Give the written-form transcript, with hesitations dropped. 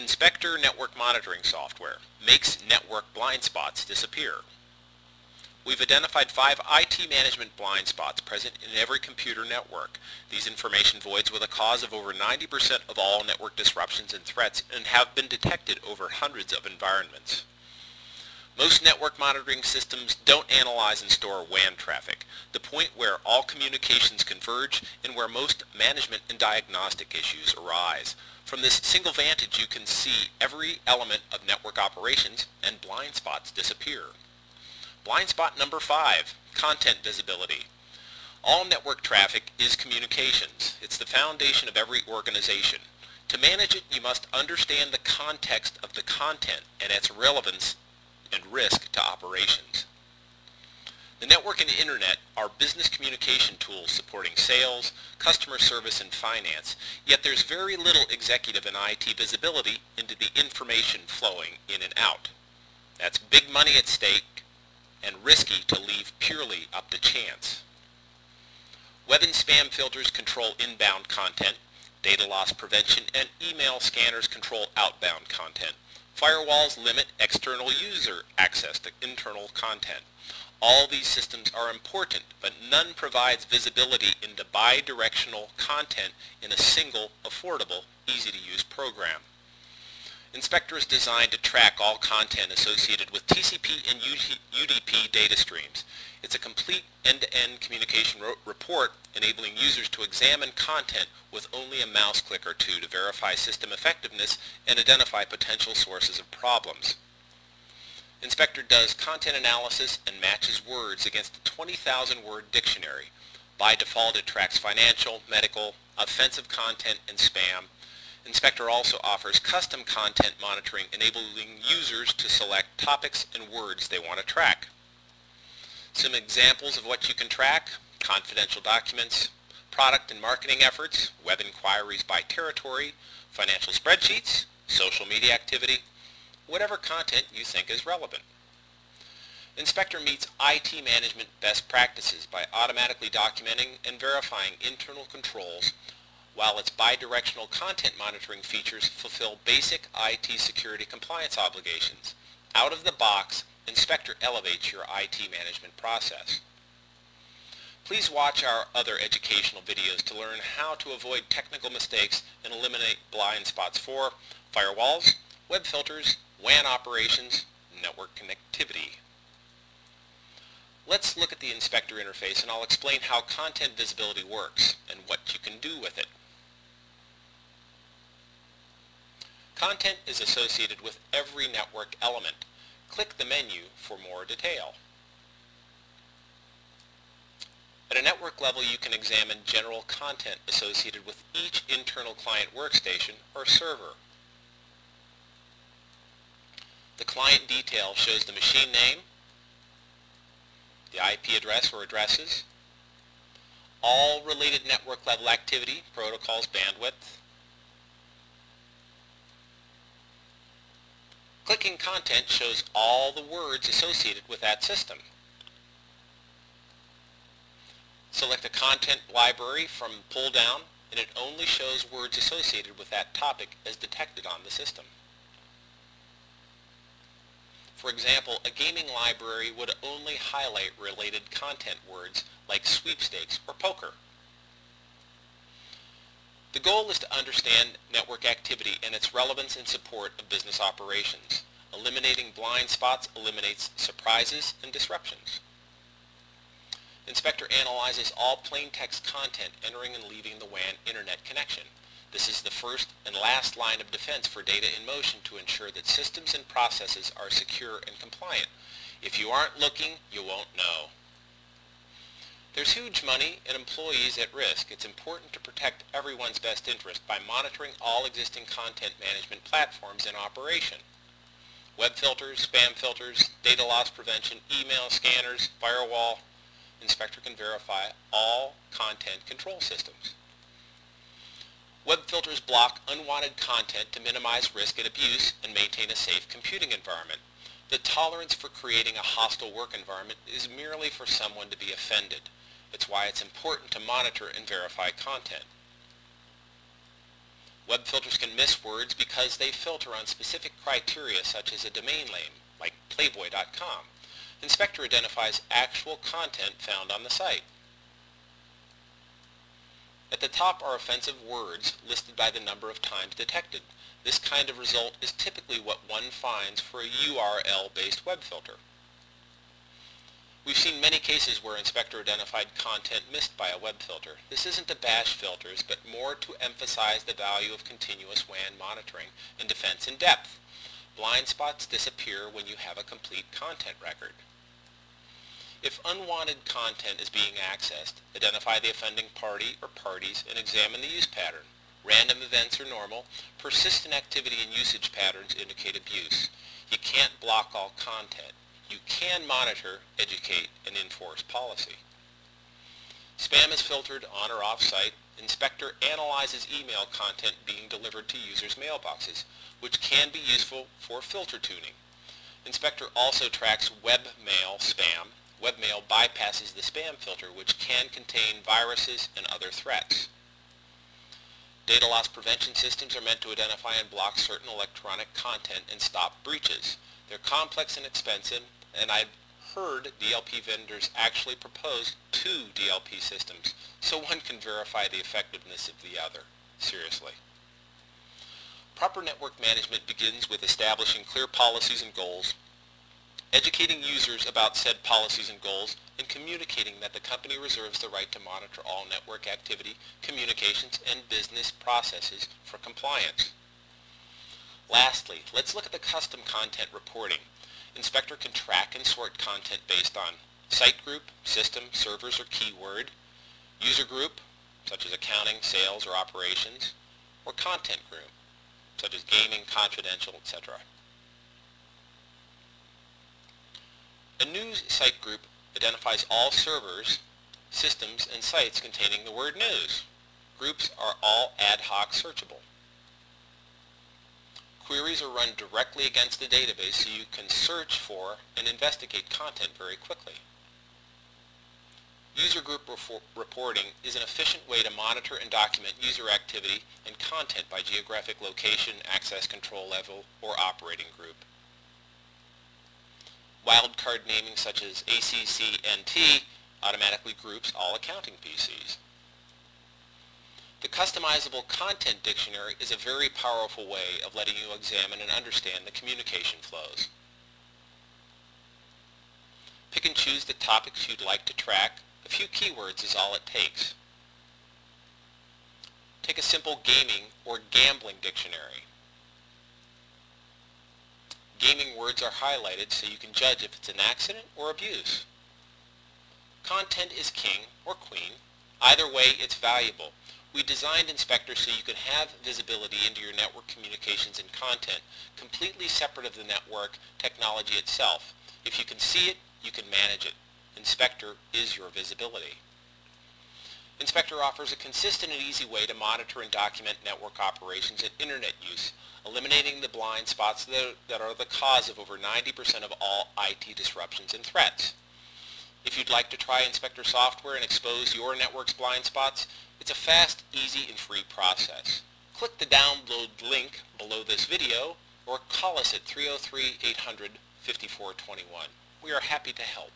Inspector network monitoring software makes network blind spots disappear. We've identified 5 IT management blind spots present in every computer network. These information voids were the cause of over 90% of all network disruptions and threats and have been detected over hundreds of environments. Most network monitoring systems don't analyze and store WAN traffic, the point where all communications converge and where most management and diagnostic issues arise. From this single vantage you can see every element of network operations and blind spots disappear. Blind spot number 5, content visibility. All network traffic is communications. It's the foundation of every organization. To manage it, you must understand the context of the content and its relevance and risk to operations. The network and internet are business communication tools supporting sales, customer service, and finance, yet there's very little executive and IT visibility into the information flowing in and out. That's big money at stake and risky to leave purely up to chance. Web and spam filters control inbound content, data loss prevention, and email scanners control outbound content. Firewalls limit external user access to internal content. All these systems are important, but none provides visibility into bi-directional content in a single, affordable, easy-to-use program. Inspector is designed to track all content associated with TCP and UDP data streams. It's a complete end-to-end communication report enabling users to examine content with only a mouse click or two to verify system effectiveness and identify potential sources of problems. Inspector does content analysis and matches words against a 20,000-word dictionary. By default, it tracks financial, medical, offensive content, and spam. Inspector also offers custom content monitoring, enabling users to select topics and words they want to track. Some examples of what you can track: confidential documents, product and marketing efforts, web inquiries by territory, financial spreadsheets, social media activity, whatever content you think is relevant. Inspector meets IT management best practices by automatically documenting and verifying internal controls, while its bidirectional content monitoring features fulfill basic IT security compliance obligations. Out of the box, Inspector elevates your IT management process. Please watch our other educational videos to learn how to avoid technical mistakes and eliminate blind spots for firewalls, web filters, WAN operations, network connectivity. Let's look at the Inspector interface and I'll explain how content visibility works and what you can do with it. Content is associated with every network element. Click the menu for more detail. At a network level, you can examine general content associated with each internal client workstation or server. The client detail shows the machine name, the IP address or addresses, all related network level activity, protocols, bandwidth. Clicking content shows all the words associated with that system. Select a content library from pull down and it only shows words associated with that topic as detected on the system. For example, a gaming library would only highlight related content words like sweepstakes or poker. The goal is to understand network activity and its relevance in support of business operations. Eliminating blind spots eliminates surprises and disruptions. Inspector analyzes all plain text content entering and leaving the WAN internet connection. This is the first and last line of defense for data in motion to ensure that systems and processes are secure and compliant. If you aren't looking, you won't know. There's huge money and employees at risk. It's important to protect everyone's best interest by monitoring all existing content management platforms in operation. Web filters, spam filters, data loss prevention, email scanners, firewall. Inspector can verify all content control systems. Web filters block unwanted content to minimize risk and abuse and maintain a safe computing environment. The tolerance for creating a hostile work environment is merely for someone to be offended. It's why it's important to monitor and verify content. Web filters can miss words because they filter on specific criteria such as a domain name, like playboy.com. Inspector identifies actual content found on the site. At the top are offensive words listed by the number of times detected. This kind of result is typically what one finds for a URL-based web filter. We've seen many cases where Inspector identified content missed by a web filter. This isn't to bash filters, but more to emphasize the value of continuous WAN monitoring and defense in depth. Blind spots disappear when you have a complete content record. If unwanted content is being accessed, identify the offending party or parties and examine the use pattern. Random events are normal. Persistent activity and usage patterns indicate abuse. You can't block all content. You can monitor, educate, and enforce policy. Spam is filtered on or off site. Inspector analyzes email content being delivered to users' mailboxes, which can be useful for filter tuning. Inspector also tracks webmail spam. Webmail bypasses the spam filter, which can contain viruses and other threats. Data loss prevention systems are meant to identify and block certain electronic content and stop breaches. They're complex and expensive, and I've heard DLP vendors actually propose 2 DLP systems, so one can verify the effectiveness of the other. Seriously. Proper network management begins with establishing clear policies and goals, educating users about said policies and goals, and communicating that the company reserves the right to monitor all network activity, communications, and business processes for compliance. Lastly, let's look at the custom content reporting. Inspector can track and sort content based on site group, system, servers, or keyword, user group, such as accounting, sales, or operations, or content group, such as gaming, confidential, etc. A news site group identifies all servers, systems, and sites containing the word news. Groups are all ad hoc searchable. Queries are run directly against the database so you can search for and investigate content very quickly. User group reporting is an efficient way to monitor and document user activity and content by geographic location, access control level, or operating group. Wildcard naming such as ACCNT automatically groups all accounting PCs. The customizable content dictionary is a very powerful way of letting you examine and understand the communication flows. Pick and choose the topics you'd like to track. A few keywords is all it takes. Take a simple gaming or gambling dictionary. Gaming words are highlighted so you can judge if it's an accident or abuse. Content is king or queen. Either way, it's valuable. We designed Inspector so you can have visibility into your network communications and content completely separate of the network technology itself. If you can see it, you can manage it. Inspector is your visibility. Inspector offers a consistent and easy way to monitor and document network operations and internet use, eliminating the blind spots that are the cause of over 90% of all IT disruptions and threats. If you'd like to try Inspector software and expose your network's blind spots, it's a fast, easy, and free process. Click the download link below this video or call us at 303-800-5421. We are happy to help.